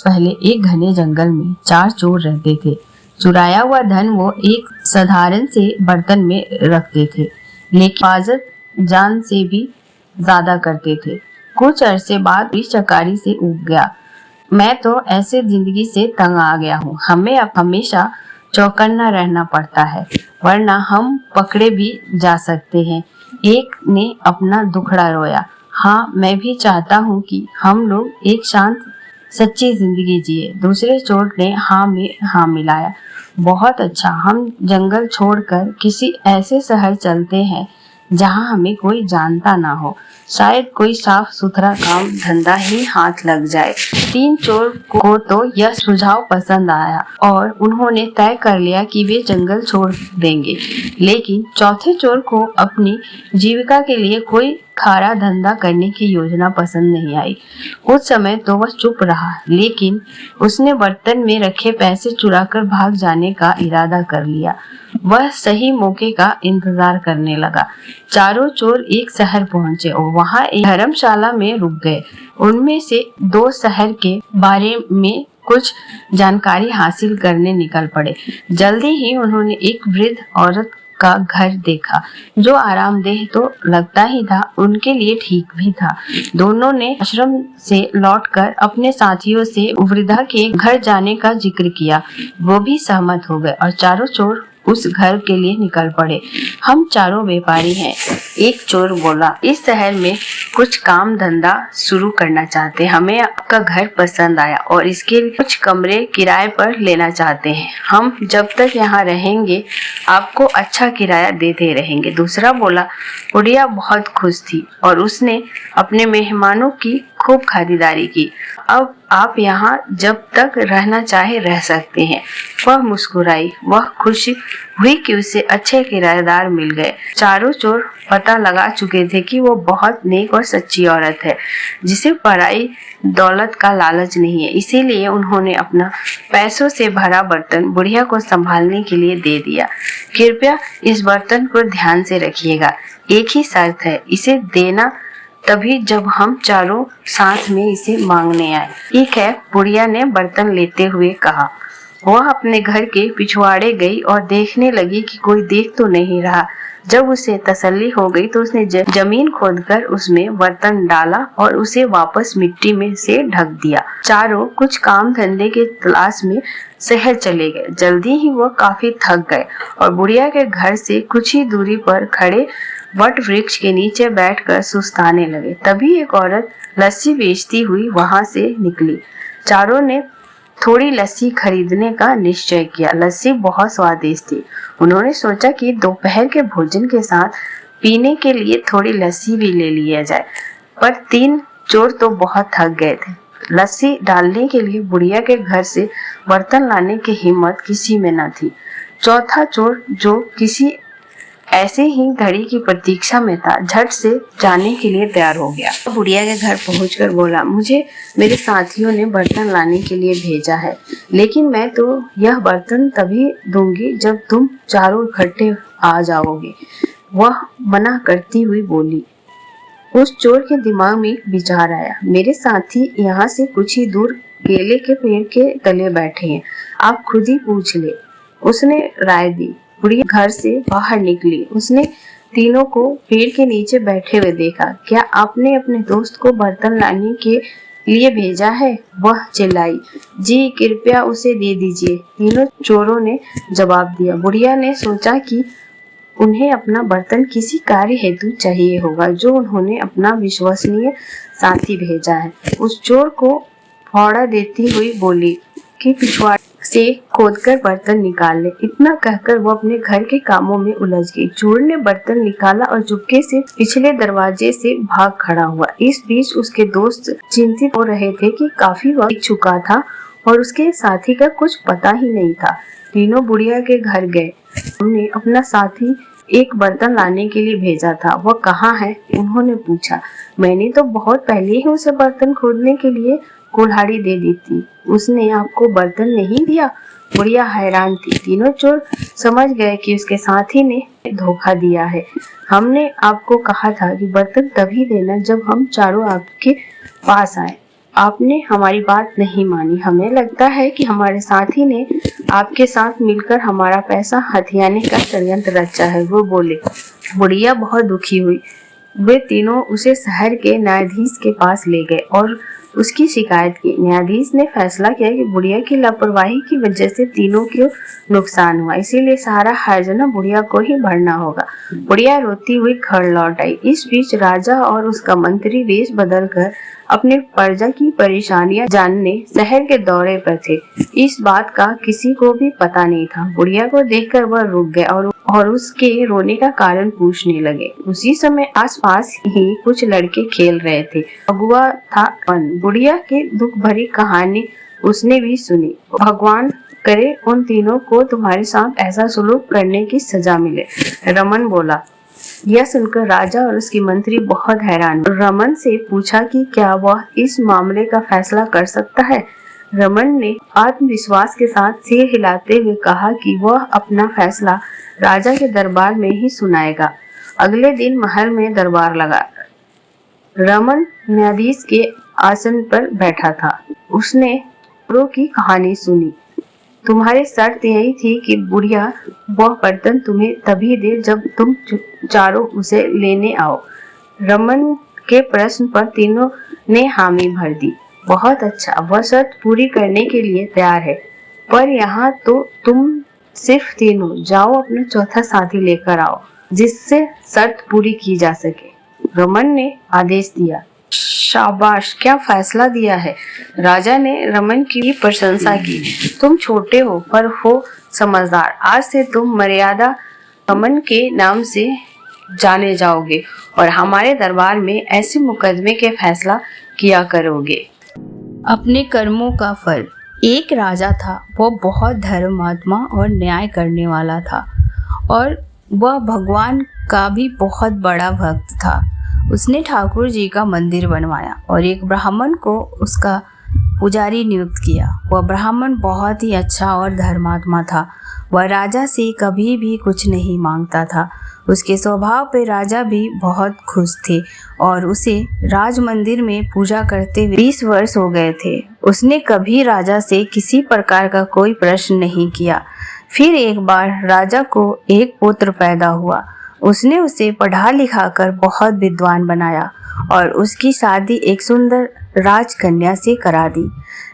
पहले एक घने जंगल में 4 चोर रहते थे। चुराया हुआ धन वो एक साधारण से बर्तन में रखते थे, लेकिन हिफाजत जान से भी ज्यादा करते थे। कुछ अरसे बाद चकारी से उग गया। मैं तो ऐसे जिंदगी से तंग आ गया हूँ। हमें अब हमेशा चौकन्ना रहना पड़ता है, वरना हम पकड़े भी जा सकते हैं। एक ने अपना दुखड़ा रोया। हाँ, मैं भी चाहता हूँ कि हम लोग एक शांत सच्ची जिंदगी जिए। दूसरे चोर ने हाँ में हाँ मिलाया। बहुत अच्छा, हम जंगल छोड़कर किसी ऐसे शहर चलते हैं जहाँ हमें कोई जानता ना हो। शायद कोई साफ सुथरा काम धंधा ही हाथ लग जाए। 3 चोर को तो यह सुझाव पसंद आया और उन्होंने तय कर लिया कि वे जंगल छोड़ देंगे। लेकिन चौथे चोर को अपनी जीविका के लिए कोई खारा धंधा करने की योजना पसंद नहीं आई। कुछ समय तो वह चुप रहा, लेकिन उसने बर्तन में रखे पैसे चुराकर भाग जाने का इरादा कर लिया। वह सही मौके का इंतजार करने लगा। चारों चोर एक शहर पहुंचे और वहां एक धर्मशाला में रुक गए। उनमें से 2 शहर के बारे में कुछ जानकारी हासिल करने निकल पड़े। जल्दी ही उन्होंने एक वृद्ध औरत का घर देखा, जो आरामदेह तो लगता ही था, उनके लिए ठीक भी था। दोनों ने आश्रम से लौटकर अपने साथियों से वृद्धा के घर जाने का जिक्र किया। वो भी सहमत हो गए और चारों चोर उस घर के लिए निकल पड़े। हम चारों व्यापारी हैं, एक चोर बोला। इस शहर में कुछ काम धंधा शुरू करना चाहते हैं। हमें आपका घर पसंद आया और इसके कुछ कमरे किराए पर लेना चाहते हैं। हम जब तक यहाँ रहेंगे आपको अच्छा किराया देते रहेंगे। दूसरा बोला। बुढ़िया बहुत खुश थी और उसने अपने मेहमानों की खूब खरीदारी की। अब आप यहाँ जब तक रहना चाहे रह सकते हैं। वह मुस्कुराई। वह खुश हुई कि उसे अच्छे किराएदार मिल गए। चारों चोर पता लगा चुके थे कि वो बहुत नेक और सच्ची औरत है, जिसे पराई दौलत का लालच नहीं है। इसीलिए उन्होंने अपना पैसों से भरा बर्तन बुढ़िया को संभालने के लिए दे दिया। कृपया इस बर्तन को ध्यान से रखिएगा। एक ही शर्त है, इसे देना तभी जब हम चारों साथ में इसे मांगने आए। ठीक है, बुढ़िया ने बर्तन लेते हुए कहा। वह अपने घर के पिछवाड़े गई और देखने लगी कि कोई देख तो नहीं रहा। जब उसे तसल्ली हो गई तो उसने जमीन खोदकर उसमें बर्तन डाला और उसे वापस मिट्टी में से ढक दिया। चारों कुछ काम धंधे के तलाश में शहर चले गए। जल्दी ही वह काफी थक गए और बुढ़िया के घर से कुछ ही दूरी पर खड़े वट वृक्ष के नीचे बैठकर सुस्ताने लगे। तभी एक औरत लस्सी बेचती हुई वहां से निकली। चारों ने थोड़ी लस्सी खरीदने का निश्चय किया। लस्सी बहुत स्वादिष्ट थी। उन्होंने सोचा कि दोपहर के भोजन के साथ पीने के लिए थोड़ी लस्सी भी ले लिया जाए, पर 3 चोर तो बहुत थक गए थे। लस्सी डालने के लिए बुढ़िया के घर से बर्तन लाने की हिम्मत किसी में न थी। चौथा चोर, जो किसी ऐसे ही घड़ी की प्रतीक्षा में था, झट से जाने के लिए तैयार हो गया। बुढ़िया के घर पहुंचकर बोला, मुझे मेरे साथियों ने बर्तन लाने के लिए भेजा है, लेकिन मैं तो यह बर्तन तभी दूंगी जब तुम चारों इकट्ठे आ जाओगे। वह मना करती हुई बोली। उस चोर के दिमाग में एक विचार आया। मेरे साथी यहाँ से कुछ ही दूर केले के पेड़ के तले बैठे हैं, आप खुद ही पूछ ले। उसने राय दी। बुढ़िया घर से बाहर निकली। उसने तीनों को पेड़ के नीचे बैठे हुए देखा। क्या आपने अपने दोस्त को बर्तन लाने के लिए भेजा है? वह चिल्लाई। जी, कृपया उसे दे दीजिए, तीनों चोरों ने जवाब दिया। बुढ़िया ने सोचा कि उन्हें अपना बर्तन किसी कार्य हेतु चाहिए होगा, जो उन्होंने अपना विश्वसनीय साथी भेजा है। उस चोर को फौड़ा देती हुई बोली कि पिछवाड़े से खोदकर बर्तन निकाल ले। इतना कहकर वो अपने घर के कामों में उलझ गई। चोर ने बर्तन निकाला और चुपके से पिछले दरवाजे से भाग खड़ा हुआ। इस बीच उसके दोस्त चिंतित हो रहे थे कि काफी वक्त चुका था और उसके साथी का कुछ पता ही नहीं था। तीनों बुढ़िया के घर गए। हमने अपना साथी एक बर्तन लाने के लिए भेजा था, वह कहाँ है? उन्होंने पूछा। मैंने तो बहुत पहले ही उसे बर्तन खोदने के लिए कुल्हाड़ी दे दी थी। उसने आपको बर्तन नहीं दिया? बुढ़िया हैरान थी। तीनों चोर समझ गए कि उसके साथी ने धोखा दिया है। हमने आपको कहा था कि बर्तन तभी देना जब हम चारों आपके पास आए। आपने हमारी बात नहीं मानी। हमें लगता है कि हमारे साथी ने आपके साथ मिलकर हमारा पैसा हथियाने का षड्यंत्र रचा है, वो बोले। बुढ़िया बहुत दुखी हुई। वे तीनों उसे शहर के न्यायाधीश के पास ले गए और उसकी शिकायत की। न्यायाधीश ने फैसला किया कि बुढ़िया की लापरवाही की वजह से तीनों को नुकसान हुआ, इसीलिए सारा हर्जाना बुढ़िया को ही भरना होगा। बुढ़िया रोती हुई घर लौट आई। इस बीच राजा और उसका मंत्री वेश बदलकर अपने प्रजा की परेशानियां जानने शहर के दौरे पर थे। इस बात का किसी को भी पता नहीं था। बुढ़िया को देखकर वह रुक गए और उसके रोने का कारण पूछने लगे। उसी समय आसपास ही कुछ लड़के खेल रहे थे। अगुआ था रमन। बुढ़िया के दुख भरी कहानी उसने भी सुनी। भगवान करे उन तीनों को तुम्हारे साथ ऐसा सुलूक करने की सजा मिले, रमन बोला। यह सुनकर राजा और उसकी मंत्री बहुत हैरान हुए। रमन से पूछा कि क्या वह इस मामले का फैसला कर सकता है। रमन ने आत्मविश्वास के साथ सिर हिलाते हुए कहा कि वह अपना फैसला राजा के दरबार में ही सुनाएगा। अगले दिन महल में दरबार लगा। रमन न्यायाधीश के आसन पर बैठा था। उसने प्रो की कहानी सुनी। तुम्हारी शर्त यही थी कि बुढ़िया वह बर्तन तुम्हें तभी दे जब तुम चारों उसे लेने आओ। रमन के प्रश्न पर तीनों ने हामी भर दी। बहुत अच्छा, वह शर्त पूरी करने के लिए तैयार है, पर यहाँ तो तुम सिर्फ तीनों जाओ, अपना चौथा साथी लेकर आओ जिससे शर्त पूरी की जा सके। रमन ने आदेश दिया। शाबाश, क्या फैसला दिया है। राजा ने रमन की प्रशंसा की। तुम छोटे हो पर हो समझदार। आज से तुम मर्यादा रमन के नाम से जाने जाओगे और हमारे दरबार में ऐसे मुकदमे के फैसला किया करोगे। अपने कर्मों का फल। एक राजा था, वो बहुत धर्मात्मा और न्याय करने वाला था और वह भगवान का भी बहुत बड़ा भक्त था। उसने ठाकुर जी का मंदिर बनवाया और एक ब्राह्मण को उसका पुजारी नियुक्त किया। वह ब्राह्मण बहुत ही अच्छा और धर्मात्मा था। वह राजा से कभी भी कुछ नहीं मांगता था। उसके स्वभाव पे राजा भी बहुत खुश थे और उसे राज मंदिर में पूजा करते हुए 20 वर्ष हो गए थे। उसने कभी राजा से किसी प्रकार का कोई प्रश्न नहीं किया। फिर एक बार राजा को एक पुत्र पैदा हुआ। उसने उसे पढ़ा लिखा कर बहुत विद्वान बनाया और उसकी शादी एक सुंदर राजकन्या से करा दी।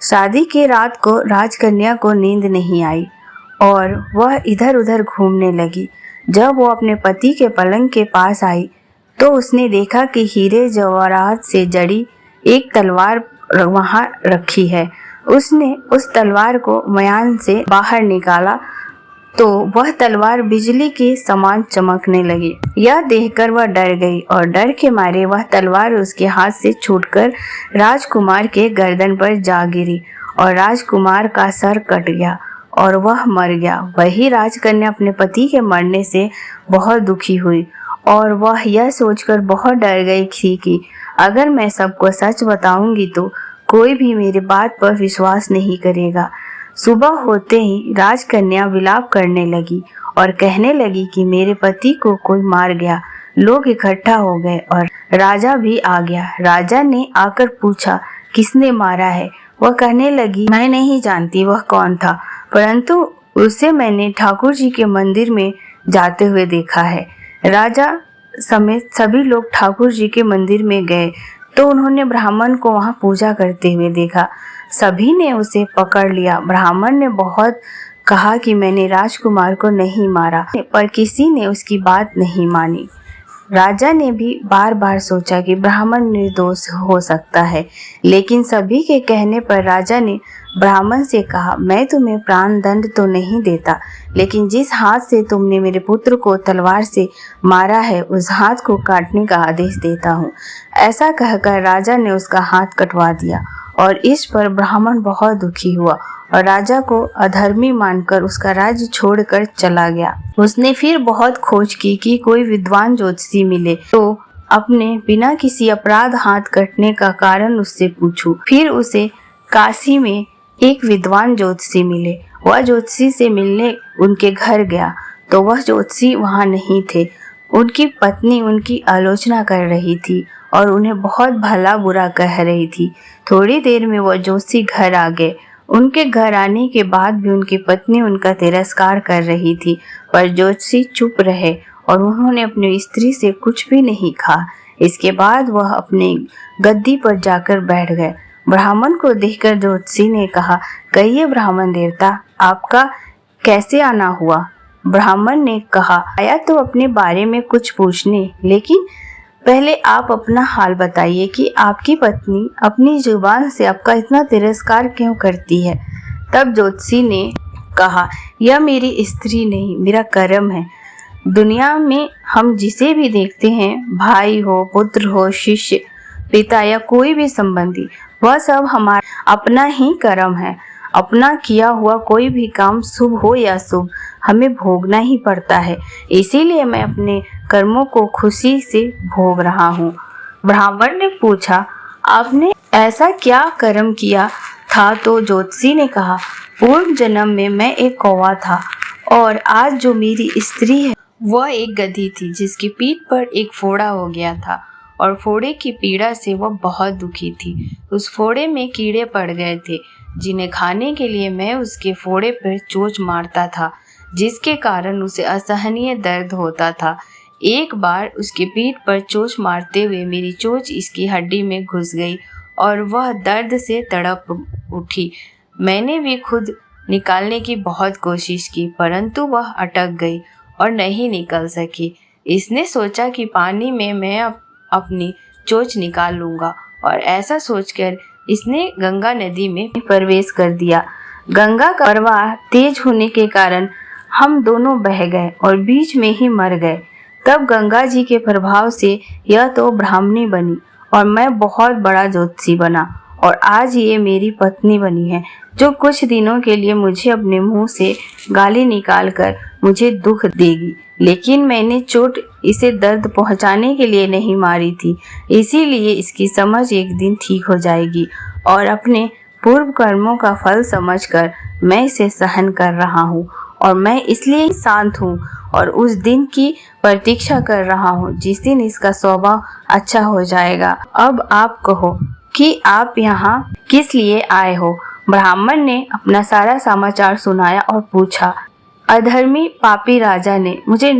शादी के रात को राजकन्या को नींद नहीं आई और वह इधर उधर घूमने लगी। जब वो अपने पति के पलंग के पास आई तो उसने देखा कि हीरे जवाहरात से जड़ी एक तलवार वहां रखी है। उसने उस तलवार को मयान से बाहर निकाला तो वह तलवार बिजली के समान चमकने लगी। यह देखकर वह डर गई और डर के मारे वह तलवार उसके हाथ से छूटकर राजकुमार के गर्दन पर जा गिरी और राजकुमार का सर कट गया और वह मर गया। वही राजकन्या अपने पति के मरने से बहुत दुखी हुई और वह यह सोचकर बहुत डर गई थी कि अगर मैं सबको सच बताऊंगी तो कोई भी मेरी बात पर विश्वास नहीं करेगा। सुबह होते ही राजकन्या विलाप करने लगी और कहने लगी कि मेरे पति को कोई मार गया। लोग इकट्ठा हो गए और राजा भी आ गया। राजा ने आकर पूछा किसने मारा है। वह कहने लगी मैं नहीं जानती वह कौन था, परंतु उसे मैंने ठाकुर जी के मंदिर में जाते हुए देखा है। राजा समेत सभी लोग ठाकुर जी के मंदिर में गए तो उन्होंने ब्राह्मण को वहां पूजा करते हुए देखा। सभी ने उसे पकड़ लिया। ब्राह्मण ने बहुत कहा कि मैंने राजकुमार को नहीं मारा, पर किसी ने उसकी बात नहीं मानी। राजा ने भी बार बार सोचा कि ब्राह्मण निर्दोष हो सकता है, लेकिन सभी के कहने पर राजा ने ब्राह्मण से कहा मैं तुम्हें प्राण दंड तो नहीं देता, लेकिन जिस हाथ से तुमने मेरे पुत्र को तलवार से मारा है उस हाथ को काटने का आदेश देता हूँ। ऐसा कहकर राजा ने उसका हाथ कटवा दिया और इस पर ब्राह्मण बहुत दुखी हुआ और राजा को अधर्मी मानकर उसका राज्य छोड़कर चला गया। उसने फिर बहुत खोज की कि कोई विद्वान ज्योतिषी मिले तो अपने बिना किसी अपराध हाथ कटने का कारण उससे पूछूं। फिर उसे काशी में एक विद्वान ज्योतिषी मिले। वह ज्योतिषी से मिलने उनके घर गया तो वह ज्योतिषी वहां नहीं थे। उनकी पत्नी उनकी आलोचना कर रही थी और उन्हें बहुत भला बुरा कह रही थी। थोड़ी देर में वो जोशी घर आ गए। उनके घर आने के बाद भी उनकी पत्नी उनका तिरस्कार कर रही थी, पर जोशी चुप रहे और उन्होंने अपनी स्त्री से कुछ भी नहीं कहा। इसके बाद वह अपने गद्दी पर जाकर बैठ गए। ब्राह्मण को देखकर जोशी ने कहा, कहिए ब्राह्मण देवता, आपका कैसे आना हुआ? ब्राह्मण ने कहा, आया तो अपने बारे में कुछ पूछने, लेकिन पहले आप अपना हाल बताइए कि आपकी पत्नी अपनी जुबान से आपका इतना तिरस्कार क्यों करती है। तब जोशी ने कहा, यह मेरी स्त्री नहीं, मेरा कर्म है। दुनिया में हम जिसे भी देखते हैं, भाई हो, पुत्र हो, शिष्य, पिता या कोई भी संबंधी, वह सब हमारा अपना ही कर्म है। अपना किया हुआ कोई भी काम शुभ हो या शुभ हमें भोगना ही पड़ता है। इसीलिए मैं अपने कर्मों को खुशी से भोग रहा हूँ। ब्राह्मण ने पूछा, आपने ऐसा क्या कर्म किया था? तो जोशी ने कहा, पूर्व जन्म में मैं एक कौवा था और आज जो मेरी स्त्री है वह एक गधी थी जिसकी पीठ पर एक फोड़ा हो गया था और फोड़े की पीड़ा से वह बहुत दुखी थी। उस फोड़े में कीड़े पड़ गए थे जिन्हें खाने के लिए मैं उसके फोड़े पर चोंच मारता था, जिसके कारण उसे असहनीय दर्द होता था। एक बार उसकी पीठ पर चोंच मारते हुए मेरी चोंच इसकी हड्डी में घुस गई और वह दर्द से तड़प उठी। मैंने भी खुद निकालने की बहुत कोशिश की, परंतु वह अटक गई और नहीं निकल सकी। इसने सोचा कि पानी में मैं अपनी चोंच निकाल लूँगा और ऐसा सोचकर इसने गंगा नदी में प्रवेश कर दिया। गंगा का प्रवाह तेज होने के कारण हम दोनों बह गए और बीच में ही मर गए। तब गंगा जी के प्रभाव से यह तो ब्राह्मणी बनी और मैं बहुत बड़ा ज्योतिषी बना और आज ये मेरी पत्नी बनी है, जो कुछ दिनों के लिए मुझे अपने मुंह से गाली निकाल कर मुझे दुख देगी। लेकिन मैंने चोट इसे दर्द पहुंचाने के लिए नहीं मारी थी, इसीलिए इसकी समझ एक दिन ठीक हो जाएगी और अपने पूर्व कर्मों का फल समझकर मैं इसे सहन कर रहा हूँ और मैं इसलिए शांत हूँ और उस दिन की प्रतीक्षा कर रहा हूँ जिस दिन इसका स्वभाव अच्छा हो जाएगा। अब आप कहो कि आप यहाँ किस लिए आए हो? ब्राह्मण ने अपना सारा समाचार सुनाया और पूछा, अधर्मी पापी राजा ने मुझे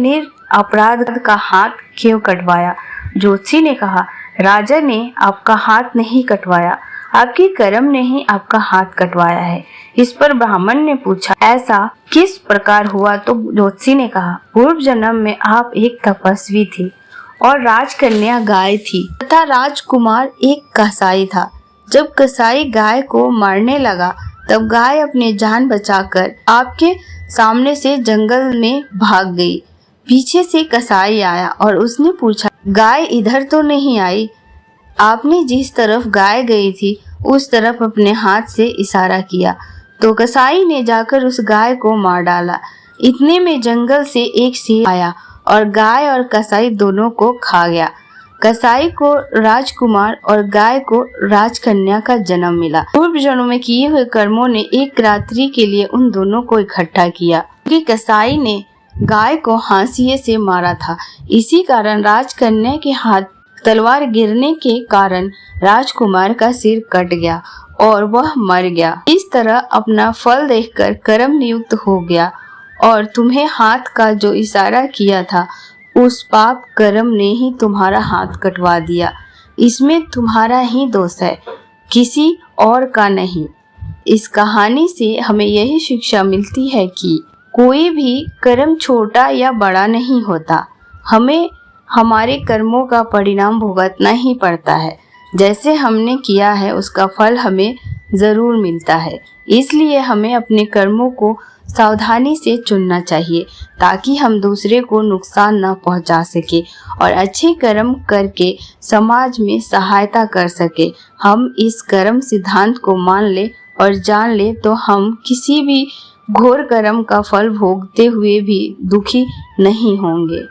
अपराध का हाथ क्यों कटवाया? जोशी ने कहा, राजा ने आपका हाथ नहीं कटवाया, आपके कर्म ने ही आपका हाथ कटवाया है। इस पर ब्राह्मण ने पूछा, ऐसा किस प्रकार हुआ? तो जोशी ने कहा, पूर्व जन्म में आप एक तपस्वी थे और राजकन्या गाय थी तथा राजकुमार एक कसाई था। जब कसाई गाय को मारने लगा तब गाय अपनी जान बचाकर आपके सामने से जंगल में भाग गई। पीछे से कसाई आया और उसने पूछा, गाय इधर तो नहीं आई? आपने जिस तरफ गाय गई थी उस तरफ अपने हाथ से इशारा किया तो कसाई ने जाकर उस गाय को मार डाला। इतने में जंगल से एक शेर आया और गाय और कसाई दोनों को खा गया। कसाई को राजकुमार और गाय को राजकन्या का जन्म मिला। पूर्व जन्मों में किए हुए कर्मों ने एक रात्रि के लिए उन दोनों को इकट्ठा किया, क्योंकि कसाई ने गाय को हाशिए से मारा था। इसी कारण राजकन्या के हाथ तलवार गिरने के कारण राजकुमार का सिर कट गया और वह मर गया। इस तरह अपना फल देखकर कर्म नियुक्त हो गया और तुम्हें हाथ का जो इशारा किया था उस पाप कर्म ने ही तुम्हारा हाथ कटवा दिया। इसमें तुम्हारा ही दोष है, किसी और का नहीं। इस कहानी से हमें यही शिक्षा मिलती है कि कोई भी कर्म छोटा या बड़ा नहीं होता, हमें हमारे कर्मों का परिणाम भुगतना ही पड़ता है। जैसे हमने किया है उसका फल हमें जरूर मिलता है। इसलिए हमें अपने कर्मों को सावधानी से चुनना चाहिए ताकि हम दूसरे को नुकसान न पहुंचा सके और अच्छे कर्म करके समाज में सहायता कर सके। हम इस कर्म सिद्धांत को मान ले और जान ले तो हम किसी भी घोर कर्म का फल भोगते हुए भी दुखी नहीं होंगे।